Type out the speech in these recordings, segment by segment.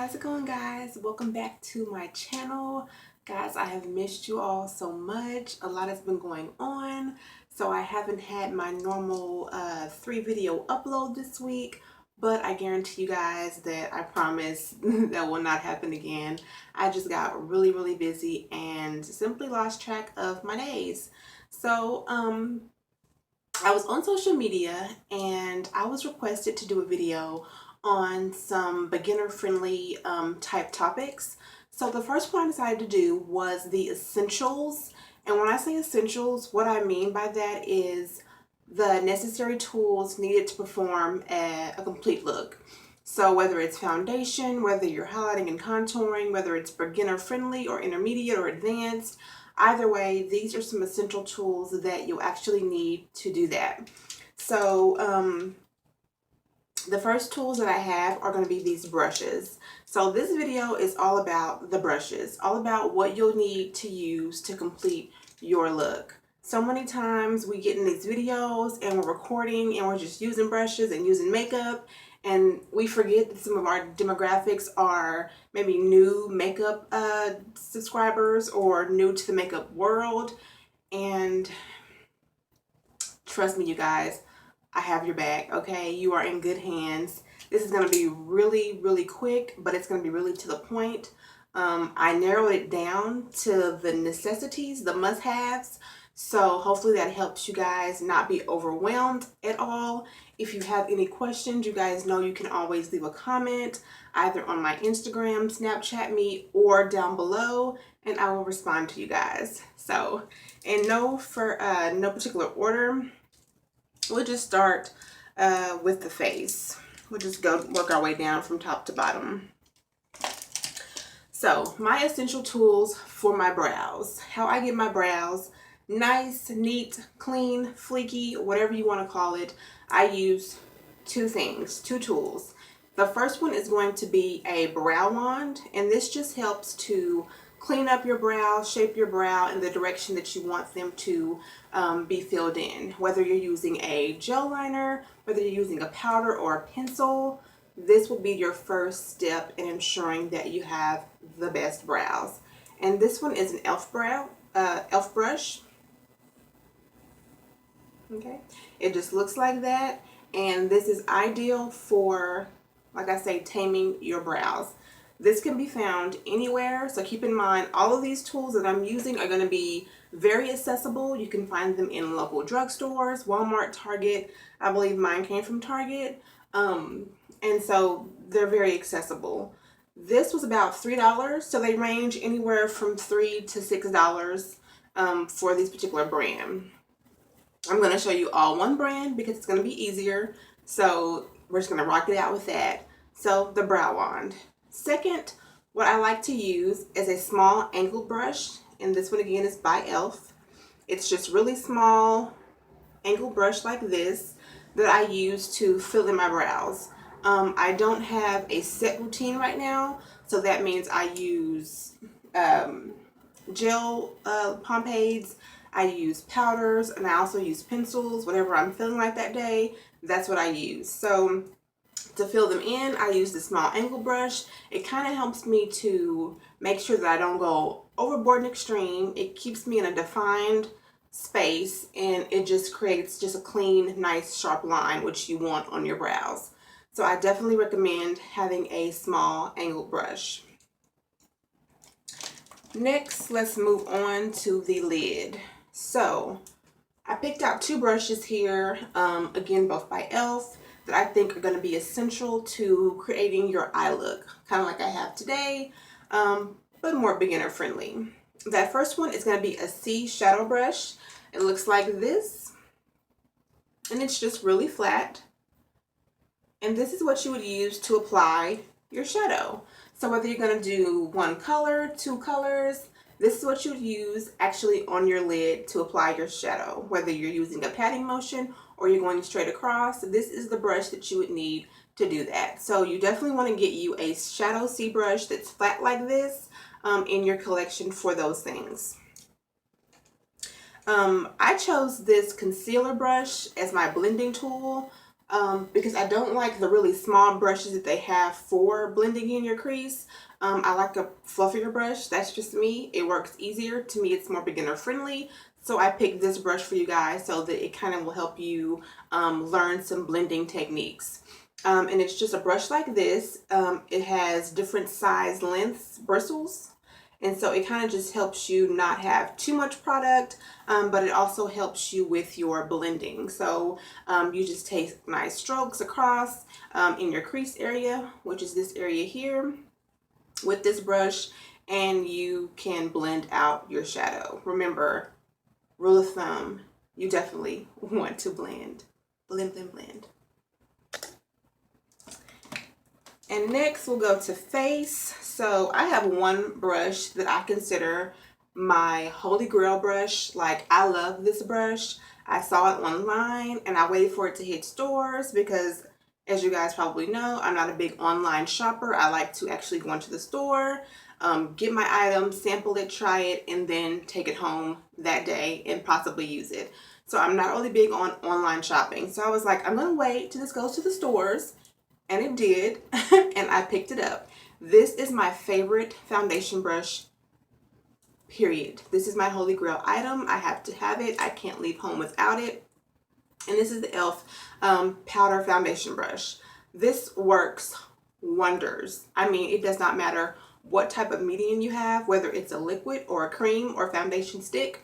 How's it going, guys? Welcome back to my channel. Guys, I have missed you all so much. A lot has been going on, so I haven't had my normal 3-video upload this week, but I guarantee you guys that I promise that will not happen again. I just got really busy and simply lost track of my days. So I was on social media and I was requested to do a video on some beginner friendly type topics. So the first one I decided to do was the essentials. And when I say essentials, what I mean by that is the necessary tools needed to perform a complete look. So whether it's foundation, whether you're highlighting and contouring, whether it's beginner friendly or intermediate or advanced, either way, these are some essential tools that you'll actually need to do that. So the first tools that I have are going to be these brushes. So this video is all about the brushes, all about what you'll need to use to complete your look. So many times we get in these videos and we're recording and we're just using brushes and using makeup, and we forget that some of our demographics are maybe new makeup subscribers or new to the makeup world. And trust me, you guys, I have your back, okay? You are in good hands. This is going to be really quick, but it's going to be really to the point. I narrowed it down to the necessities, the must-haves. So hopefully that helps you guys not be overwhelmed at all. If you have any questions, you guys know you can always leave a comment either on my Instagram, Snapchat me, or down below, and I will respond to you guys. So in no particular order, we'll just start with the face. We'll just go work our way down from top to bottom. So my essential tools for my brows. How I get my brows nice, neat, clean, fleeky, whatever you want to call it. I use two tools. The first one is going to be a brow wand, and this just helps to clean up your brow, shape your brow in the direction that you want them to be filled in. Whether you're using a gel liner, whether you're using a powder or a pencil, this will be your first step in ensuring that you have the best brows. And this one is an elf brush. Okay, it just looks like that, and this is ideal for, like I say, taming your brows. This can be found anywhere, so keep in mind all of these tools that I'm using are going to be very accessible. You can find them in local drugstores, Walmart, Target. I believe mine came from Target, and so they're very accessible. This was about $3, so they range anywhere from $3 to $6 for this particular brand. I'm going to show you all one brand because it's going to be easier. So we're just going to rock it out with that. So the brow wand. Second, what I like to use is a small angled brush. And this one again is by e.l.f. It's just really small angled brush like this that I use to fill in my brows. I don't have a set routine right now. So that means I use gel pomades, I use powders, and I also use pencils. Whatever I'm feeling like that day, that's what I use. So to fill them in, I use the small angle brush. It kind of helps me to make sure that I don't go overboard and extreme. It keeps me in a defined space, and it just creates just a clean, nice, sharp line, which you want on your brows. So I definitely recommend having a small angled brush. Next, let's move on to the lid. So I picked out two brushes here, again, both by e.l.f., that I think are going to be essential to creating your eye look, kind of like I have today, but more beginner friendly. That first one is going to be a C shadow brush. It looks like this, and it's just really flat. And this is what you would use to apply your shadow. So whether you're going to do one color, two colors, this is what you would use actually on your lid to apply your shadow. Whether you're using a patting motion or you're going straight across, this is the brush that you would need to do that. So you definitely want to get you a shadow C brush that's flat like this in your collection for those things. I chose this concealer brush as my blending tool. because I don't like the really small brushes that they have for blending in your crease. I like a fluffier brush. That's just me. It works easier. To me, it's more beginner friendly. So I picked this brush for you guys so that it kind of will help you learn some blending techniques. And it's just a brush like this. It has different size lengths, bristles. And so it kind of just helps you not have too much product, but it also helps you with your blending. So you just take nice strokes across in your crease area, which is this area here, with this brush, and you can blend out your shadow. Remember, rule of thumb, you definitely want to blend. Blend, blend, blend. And next we'll go to face. So I have one brush that I consider my holy grail brush. Like, I love this brush. I saw it online and I waited for it to hit stores because, as you guys probably know, I'm not a big online shopper. I like to actually go into the store, get my item, sample it, try it, and then take it home that day and possibly use it. So I'm not really big on online shopping. So I was like, I'm gonna wait till this goes to the stores. And it did, and I picked it up. This is my favorite foundation brush, period. This is my holy grail item. I have to have it. I can't leave home without it. And this is the e.l.f. Powder Foundation Brush. This works wonders. I mean, it does not matter what type of medium you have, whether it's a liquid or a cream or foundation stick.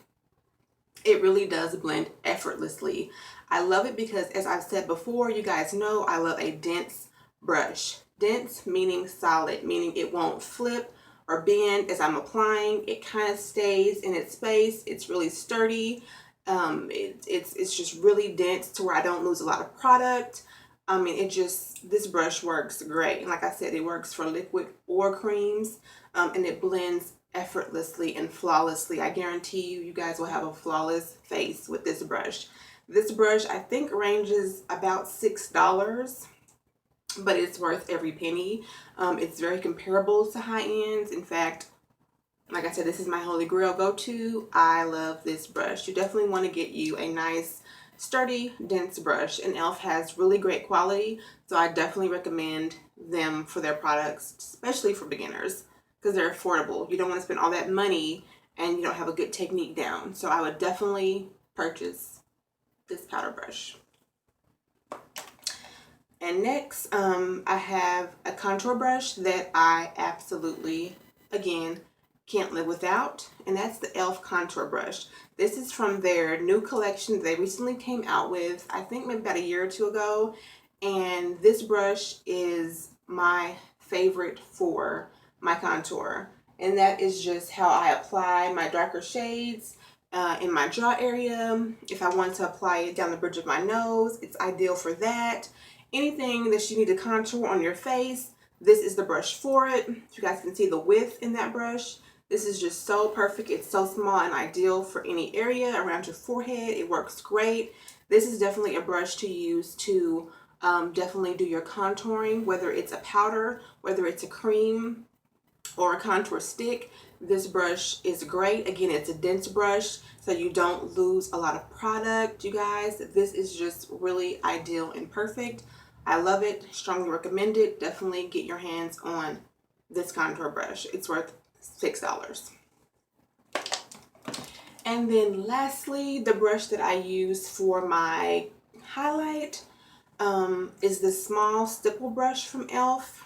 It really does blend effortlessly. I love it because, as I've said before, you guys know I love a dense brush. Dense meaning solid, meaning it won't flip or bend as I'm applying. It kind of stays in its space. It's really sturdy. It's just really dense to where I don't lose a lot of product. I mean, this brush works great. And like I said, it works for liquid or creams, and it blends effortlessly and flawlessly. I guarantee you guys will have a flawless face with this brush. This brush, I think, ranges about $6, but it's worth every penny. It's very comparable to high ends. In fact, like I said, this is my holy grail go-to. I love this brush. You definitely want to get you a nice, sturdy, dense brush. And e.l.f. has really great quality, so I definitely recommend them for their products, especially for beginners, because they're affordable. You don't want to spend all that money and you don't have a good technique down. So I would definitely purchase this powder brush. And next, I have a contour brush that I absolutely, again, can't live without, and that's the e.l.f. contour brush. This is from their new collection they recently came out with, I think maybe about a year or two ago, and this brush is my favorite for my contour, and that is just how I apply my darker shades in my jaw area. If I want to apply it down the bridge of my nose, it's ideal for that. Anything that you need to contour on your face, this is the brush for it. You guys can see the width in that brush. This is just so perfect. It's so small and ideal for any area around your forehead. It works great. This is definitely a brush to use to definitely do your contouring, whether it's a powder, whether it's a cream, or a contour stick. This brush is great. Again, it's a dense brush, so you don't lose a lot of product, you guys. This is just really ideal and perfect. I love it. Strongly recommend it. Definitely get your hands on this contour brush. It's worth $6. And then lastly, the brush that I use for my highlight is the small stipple brush from e.l.f.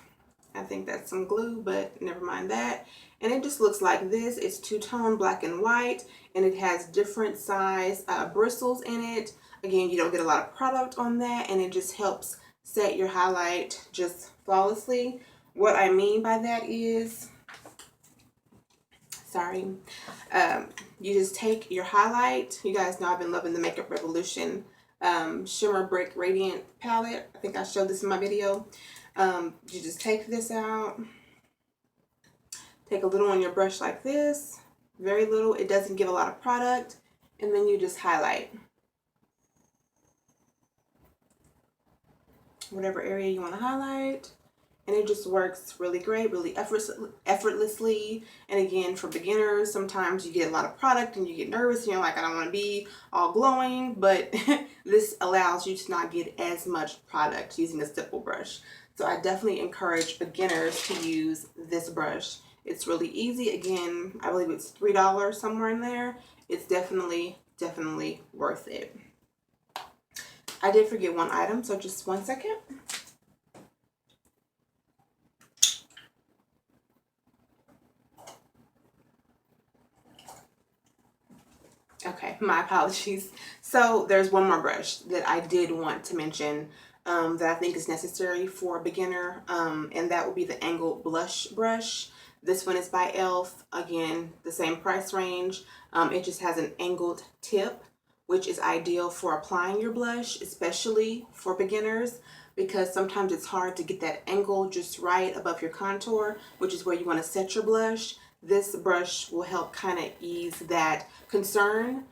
I think that's some glue, but never mind that. And it just looks like this. It's two-tone black and white, and it has different size bristles in it. Again, you don't get a lot of product on that, and it just helps set your highlight just flawlessly. What I mean by that is, you just take your highlight. You guys know I've been loving the Makeup Revolution Shimmer Brick Radiant palette. I think I showed this in my video. You just take this out, take a little on your brush like this, very little. It doesn't give a lot of product, and then you just highlight whatever area you want to highlight, and it just works really great, really effortlessly. And again, for beginners, sometimes you get a lot of product and you get nervous and you're like, I don't want to be all glowing, but this allows you to not get as much product using a stipple brush. So I definitely encourage beginners to use this brush. It's really easy. Again, I believe it's $3 somewhere in there. It's definitely worth it. I did forget one item, so just 1 second. Okay, my apologies. So there's one more brush that I did want to mention that I think is necessary for a beginner, and that would be the angled blush brush. This one is by e.l.f. Again, the same price range. It just has an angled tip, which is ideal for applying your blush, especially for beginners, because sometimes it's hard to get that angle just right above your contour, which is where you want to set your blush. This brush will help kind of ease that concern.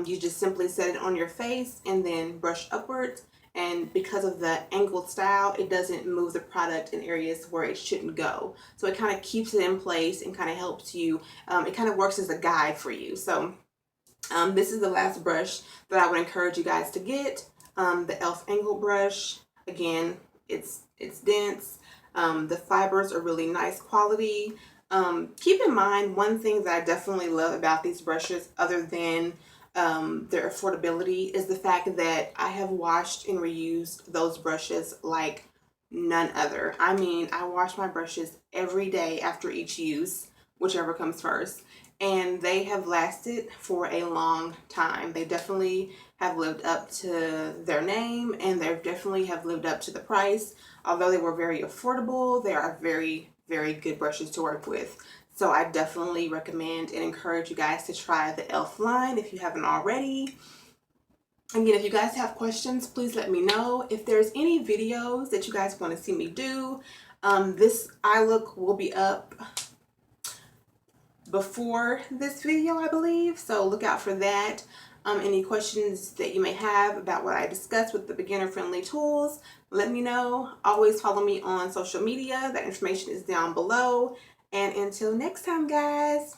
You just simply set it on your face and then brush upwards. And because of the angled style, it doesn't move the product in areas where it shouldn't go. So it kind of keeps it in place and kind of helps you. It kind of works as a guide for you. So this is the last brush that I would encourage you guys to get. The e.l.f. angled brush. Again, it's dense. The fibers are really nice quality. Keep in mind, one thing that I definitely love about these brushes, other than their affordability, is the fact that I have washed and reused those brushes like none other. I mean, I wash my brushes every day after each use, whichever comes first, and they have lasted for a long time. They definitely have lived up to their name, and they definitely have lived up to the price. Although they were very affordable, they are very good brushes to work with. So I definitely recommend and encourage you guys to try the e.l.f. line if you haven't already. Again, if you guys have questions, please let me know. If there's any videos that you guys want to see me do, this eye look will be up before this video, I believe. So look out for that. Any questions that you may have about what I discussed with the beginner-friendly tools, let me know. Always follow me on social media. That information is down below. And until next time, guys.